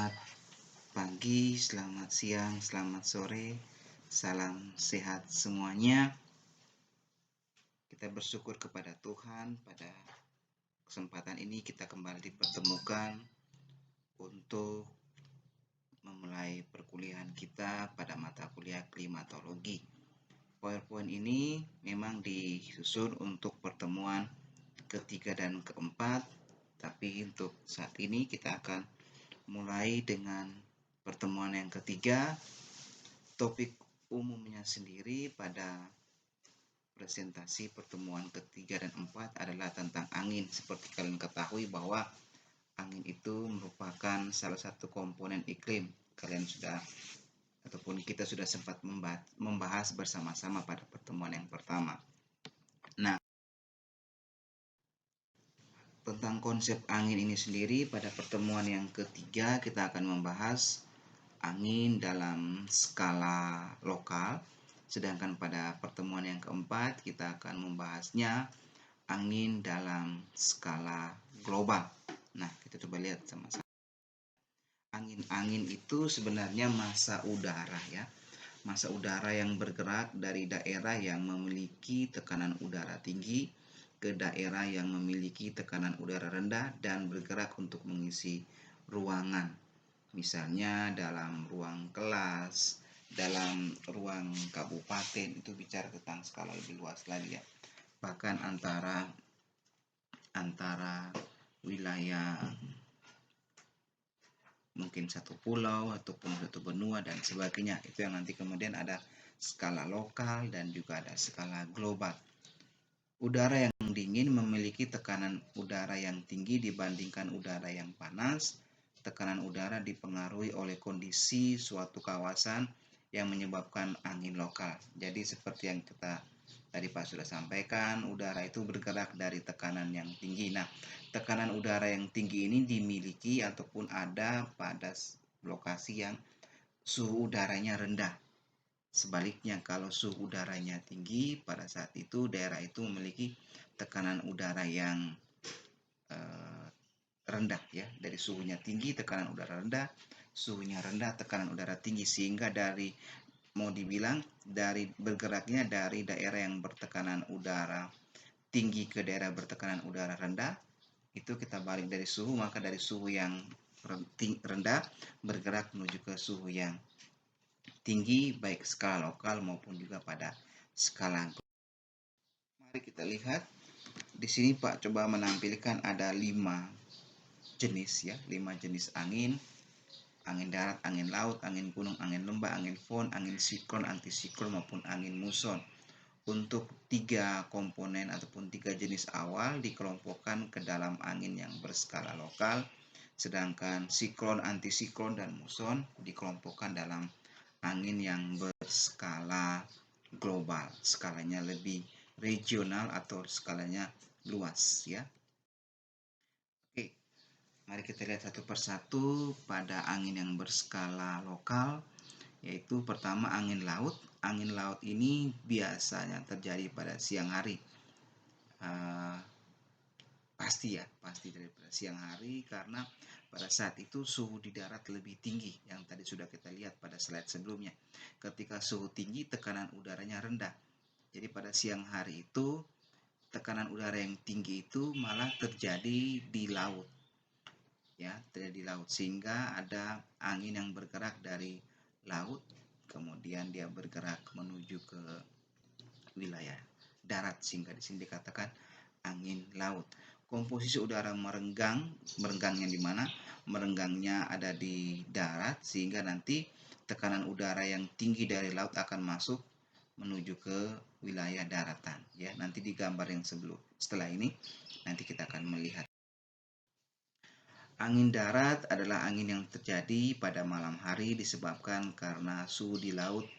Selamat pagi, selamat siang, selamat sore, salam sehat semuanya. Kita bersyukur kepada Tuhan pada kesempatan ini kita kembali dipertemukan untuk memulai perkuliahan kita pada mata kuliah klimatologi. PowerPoint ini memang disusun untuk pertemuan ketiga dan keempat, tapi untuk saat ini kita akan mulai dengan pertemuan yang ketiga. Topik umumnya sendiri pada presentasi pertemuan ketiga dan empat adalah tentang angin. Seperti kalian ketahui bahwa angin itu merupakan salah satu komponen iklim. Kalian sudah ataupun kita sudah sempat membahas bersama-sama pada pertemuan yang pertama. Nah, tentang konsep angin ini sendiri pada pertemuan yang ketiga kita akan membahas angin dalam skala lokal, sedangkan pada pertemuan yang keempat kita akan membahasnya angin dalam skala global. Nah, kita coba lihat sama-sama. Angin itu sebenarnya massa udara ya. Massa udara yang bergerak dari daerah yang memiliki tekanan udara tinggi ke daerah yang memiliki tekanan udara rendah dan bergerak untuk mengisi ruangan. Misalnya dalam ruang kelas, dalam ruang kabupaten, itu bicara tentang skala lebih luas lagi ya. Bahkan antara wilayah mungkin satu pulau ataupun satu benua dan sebagainya. Itu yang nanti kemudian ada skala lokal dan juga ada skala global. Udara yang dingin memiliki tekanan udara yang tinggi dibandingkan udara yang panas. Tekanan udara dipengaruhi oleh kondisi suatu kawasan yang menyebabkan angin lokal. Jadi seperti yang kita tadi Pak sudah sampaikan, udara itu bergerak dari tekanan yang tinggi. Nah, tekanan udara yang tinggi ini dimiliki ataupun ada pada lokasi yang suhu udaranya rendah. Sebaliknya, kalau suhu udaranya tinggi, pada saat itu daerah itu memiliki tekanan udara yang rendah ya. Dari suhunya tinggi, tekanan udara rendah, suhunya rendah, tekanan udara tinggi, sehingga dari mau dibilang dari bergeraknya dari daerah yang bertekanan udara tinggi ke daerah bertekanan udara rendah, itu kita balik dari suhu, maka dari suhu yang rendah bergerak menuju ke suhu yang tinggi baik skala lokal maupun juga pada skala global. Mari kita lihat di sini Pak coba menampilkan ada 5 jenis ya, 5 jenis angin. Angin darat, angin laut, angin gunung, angin lembah, angin fon, angin siklon, antisiklon maupun angin muson. Untuk 3 komponen ataupun 3 jenis awal dikelompokkan ke dalam angin yang berskala lokal, sedangkan siklon, antisiklon, dan muson dikelompokkan dalam angin yang berskala global. Skalanya lebih regional atau skalanya luas ya. Oke, mari kita lihat satu persatu pada angin yang berskala lokal, yaitu pertama angin laut. Angin laut ini biasanya terjadi pada siang hari. Pasti daripada siang hari karena pada saat itu suhu di darat lebih tinggi yang tadi sudah kita lihat pada slide sebelumnya. Ketika suhu tinggi, tekanan udaranya rendah. Jadi pada siang hari itu tekanan udara yang tinggi itu malah terjadi di laut. Ya, terjadi di laut sehingga ada angin yang bergerak dari laut, kemudian dia bergerak menuju ke wilayah darat sehingga di sini dikatakan angin laut. Komposisi udara merenggang yang dimana merenggangnya ada di darat sehingga nanti tekanan udara yang tinggi dari laut akan masuk menuju ke wilayah daratan ya. Nanti di gambar yang setelah ini nanti kita akan melihat. Angin darat adalah angin yang terjadi pada malam hari disebabkan karena suhu di laut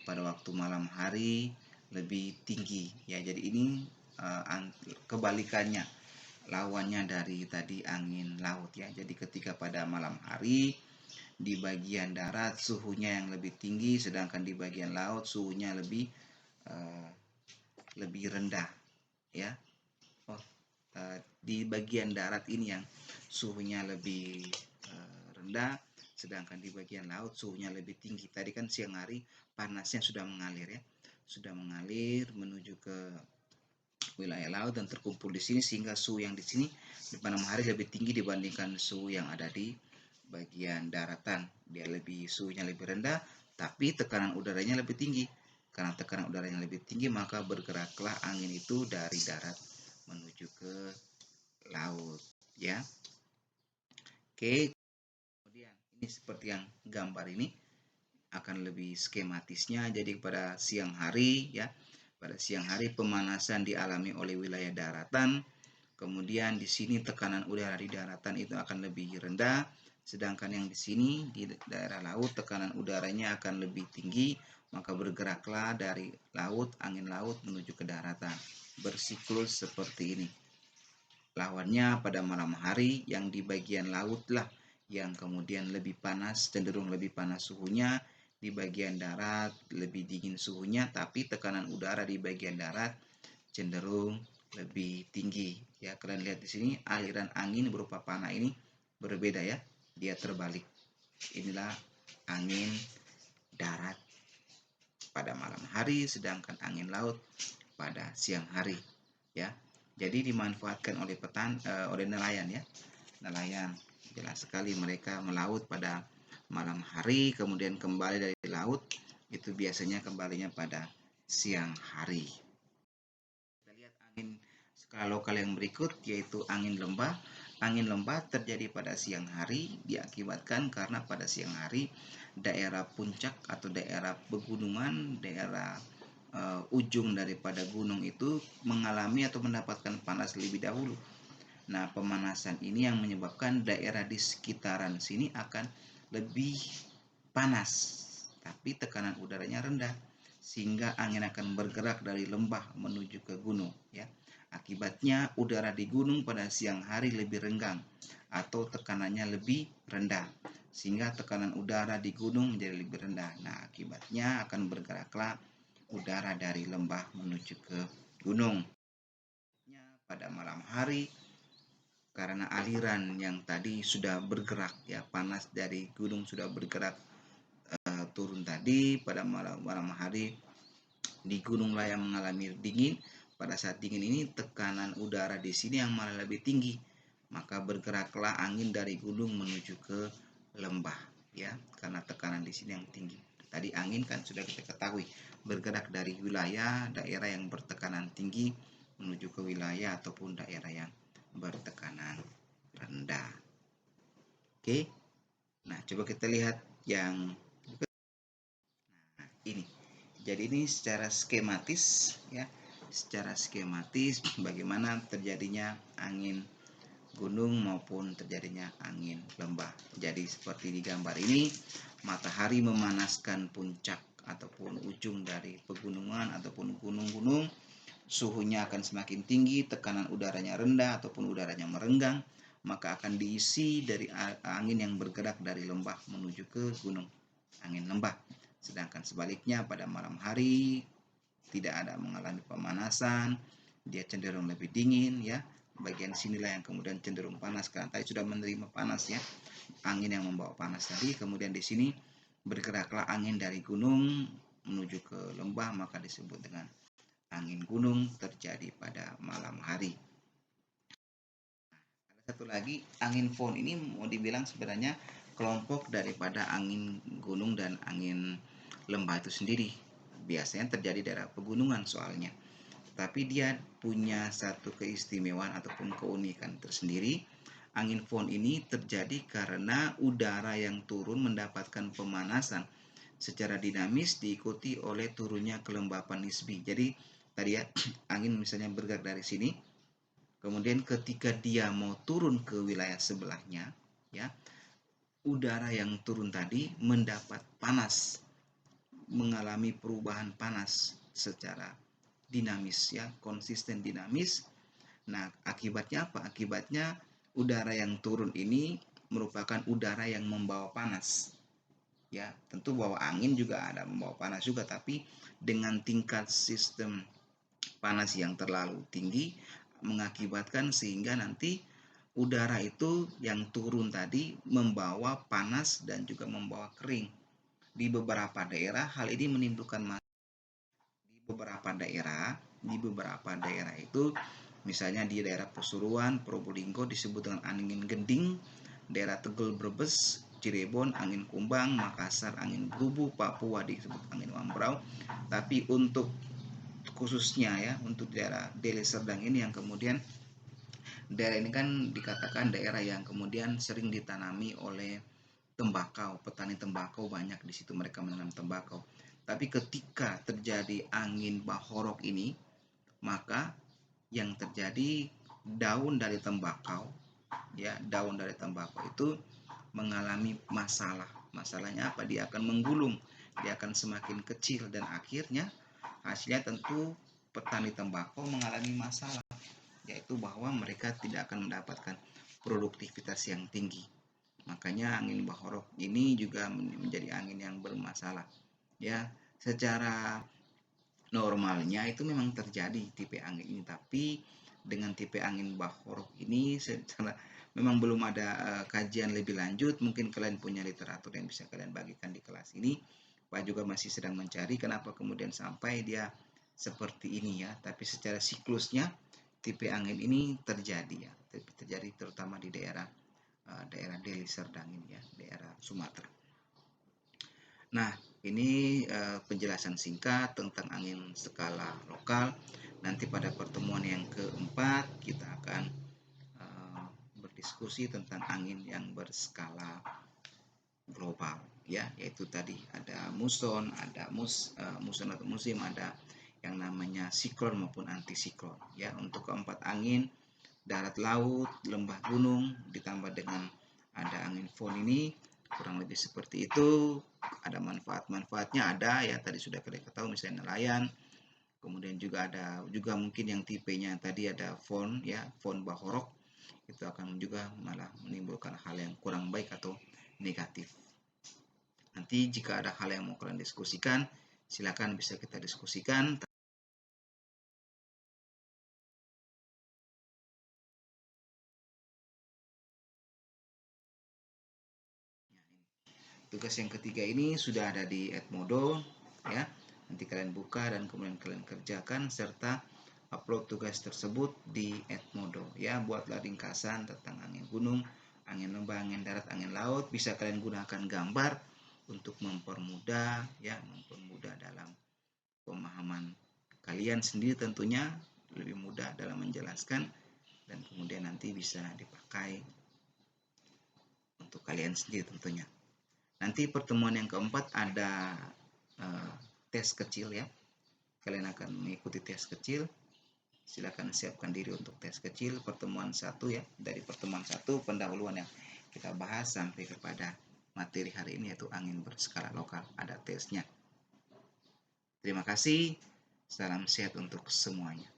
pada waktu malam hari lebih tinggi ya. Jadi ini kebalikannya, lawannya dari tadi angin laut ya. Jadi ketika pada malam hari di bagian darat suhunya yang lebih tinggi, sedangkan di bagian laut suhunya lebih rendah ya. Di bagian darat ini yang suhunya lebih rendah, sedangkan di bagian laut suhunya lebih tinggi. Tadi kan siang hari panasnya sudah mengalir ya, sudah mengalir menuju ke wilayah laut dan terkumpul di sini, sehingga suhu yang di sini di malam hari lebih tinggi dibandingkan suhu yang ada di bagian daratan. Dia lebih, suhunya lebih rendah, tapi tekanan udaranya lebih tinggi. Karena tekanan udaranya lebih tinggi, maka bergeraklah angin itu dari darat menuju ke laut, ya. Oke, kemudian ini seperti yang gambar ini akan lebih skematisnya. Jadi pada siang hari ya, pada siang hari pemanasan dialami oleh wilayah daratan. Kemudian di sini tekanan udara di daratan itu akan lebih rendah, sedangkan yang di sini di daerah laut tekanan udaranya akan lebih tinggi, maka bergeraklah dari laut, angin laut menuju ke daratan. Bersiklus seperti ini. Lawannya pada malam hari yang di bagian laut lah yang kemudian lebih panas, cenderung lebih panas suhunya, di bagian darat lebih dingin suhunya, tapi tekanan udara di bagian darat cenderung lebih tinggi. Ya, kalian lihat di sini aliran angin berupa panah ini berbeda ya, dia terbalik. Inilah angin darat pada malam hari, sedangkan angin laut pada siang hari. Ya, jadi dimanfaatkan oleh nelayan ya, nelayan. Jelas sekali mereka melaut pada malam hari, kemudian kembali dari laut itu biasanya kembalinya pada siang hari. Kita lihat angin skala lokal yang berikut, yaitu angin lembah. Angin lembah terjadi pada siang hari diakibatkan karena pada siang hari daerah puncak atau daerah pegunungan, daerah ujung daripada gunung itu mengalami atau mendapatkan panas lebih dahulu. Nah, pemanasan ini yang menyebabkan daerah di sekitaran sini akan lebih panas, tapi tekanan udaranya rendah, sehingga angin akan bergerak dari lembah menuju ke gunung. Ya, akibatnya udara di gunung pada siang hari lebih renggang atau tekanannya lebih rendah, sehingga tekanan udara di gunung menjadi lebih rendah. Nah, akibatnya akan bergeraklah udara dari lembah menuju ke gunung. Pada malam hari, karena aliran yang tadi sudah bergerak ya, panas dari gunung sudah bergerak turun tadi, pada malam hari di gununglah yang mengalami dingin. Pada saat dingin ini tekanan udara di sini yang malah lebih tinggi, maka bergeraklah angin dari gunung menuju ke lembah ya, karena tekanan di sini yang tinggi. Tadi angin kan sudah kita ketahui bergerak dari wilayah daerah yang bertekanan tinggi menuju ke wilayah ataupun daerah yang bertekanan rendah. Oke, nah coba kita lihat yang ini. Jadi ini secara skematis ya, secara skematis bagaimana terjadinya angin gunung maupun terjadinya angin lembah. Jadi seperti di gambar ini, matahari memanaskan puncak ataupun ujung dari pegunungan ataupun gunung-gunung, suhunya akan semakin tinggi, tekanan udaranya rendah ataupun udaranya merenggang, maka akan diisi dari angin yang bergerak dari lembah menuju ke gunung, angin lembah. Sedangkan sebaliknya pada malam hari tidak ada mengalami pemanasan, dia cenderung lebih dingin ya. Bagian sinilah yang kemudian cenderung panas karena tadi sudah menerima panas ya, angin yang membawa panas tadi. Kemudian di sini bergeraklah angin dari gunung menuju ke lembah, maka disebut dengan angin gunung terjadi pada malam hari. Ada satu lagi, angin fon ini mau dibilang sebenarnya kelompok daripada angin gunung dan angin lembah itu sendiri. Biasanya terjadi daerah pegunungan soalnya. Tapi dia punya satu keistimewaan ataupun keunikan tersendiri. Angin fon ini terjadi karena udara yang turun mendapatkan pemanasan secara dinamis diikuti oleh turunnya kelembapan nisbi. Jadi tadi ya, angin misalnya bergerak dari sini, kemudian ketika dia mau turun ke wilayah sebelahnya, ya, udara yang turun tadi mendapat panas, mengalami perubahan panas secara dinamis ya, konsisten dinamis. Nah, akibatnya apa? Akibatnya udara yang turun ini merupakan udara yang membawa panas. Ya, tentu bawa angin juga ada membawa panas juga, tapi dengan tingkat sistem panas yang terlalu tinggi mengakibatkan sehingga nanti udara itu yang turun tadi membawa panas dan juga membawa kering. Di beberapa daerah hal ini menimbulkan di beberapa daerah itu, misalnya di daerah Pasuruan, Probolinggo disebut dengan angin gending, daerah Tegal, Brebes, Cirebon angin kumbang, Makassar angin berubu, Papua disebut angin wambrau. Tapi untuk khususnya ya untuk daerah Deli Serdang ini yang kemudian daerah ini kan dikatakan daerah yang kemudian sering ditanami oleh tembakau, petani tembakau banyak di situ, mereka menanam tembakau. Tapi ketika terjadi angin bahorok ini, maka yang terjadi daun dari tembakau, ya daun dari tembakau itu mengalami masalah. Masalahnya apa? Dia akan menggulung, dia akan semakin kecil dan akhirnya hasilnya tentu petani tembakau mengalami masalah, yaitu bahwa mereka tidak akan mendapatkan produktivitas yang tinggi. Makanya angin bahorok ini juga menjadi angin yang bermasalah. Ya, secara normalnya itu memang terjadi tipe angin ini, tapi dengan tipe angin bahorok ini secara memang belum ada kajian lebih lanjut. Mungkin kalian punya literatur yang bisa kalian bagikan di kelas ini. Pak juga masih sedang mencari kenapa kemudian sampai dia seperti ini ya. Tapi secara siklusnya tipe angin ini terjadi ya, terjadi terutama di daerah daerah Deli Serdang ini ya, daerah Sumatera. Nah, ini penjelasan singkat tentang angin skala lokal. Nanti pada pertemuan yang keempat kita akan berdiskusi tentang angin yang berskala global ya, yaitu tadi ada muson, ada muson atau musim, ada yang namanya siklon maupun antisiklon ya. Untuk keempat angin darat, laut, lembah, gunung ditambah dengan ada angin fon ini kurang lebih seperti itu. Ada manfaat-manfaatnya, ada ya tadi sudah kita ketahui, misalnya nelayan. Kemudian juga ada juga mungkin yang tipenya tadi ada fon ya, fon bahorok, itu akan juga malah menimbulkan hal yang kurang baik atau negatif. Nanti jika ada hal yang mau kalian diskusikan, silakan bisa kita diskusikan. Tugas yang ketiga ini sudah ada di Edmodo ya. Nanti kalian buka dan kemudian kalian kerjakan serta upload tugas tersebut di Edmodo ya. Buatlah ringkasan tentang angin gunung, angin lembah, angin darat, angin laut. Bisa kalian gunakan gambar untuk mempermudah ya, mempermudah dalam pemahaman kalian sendiri, tentunya lebih mudah dalam menjelaskan dan kemudian nanti bisa dipakai untuk kalian sendiri tentunya. Nanti pertemuan yang keempat ada tes kecil ya. Kalian akan mengikuti tes kecil. Silakan siapkan diri untuk tes kecil pertemuan 1 ya. Dari pertemuan 1 pendahuluan yang kita bahas sampai kepada materi hari ini yaitu angin berskala lokal. Ada tesnya. Terima kasih. Salam sehat untuk semuanya.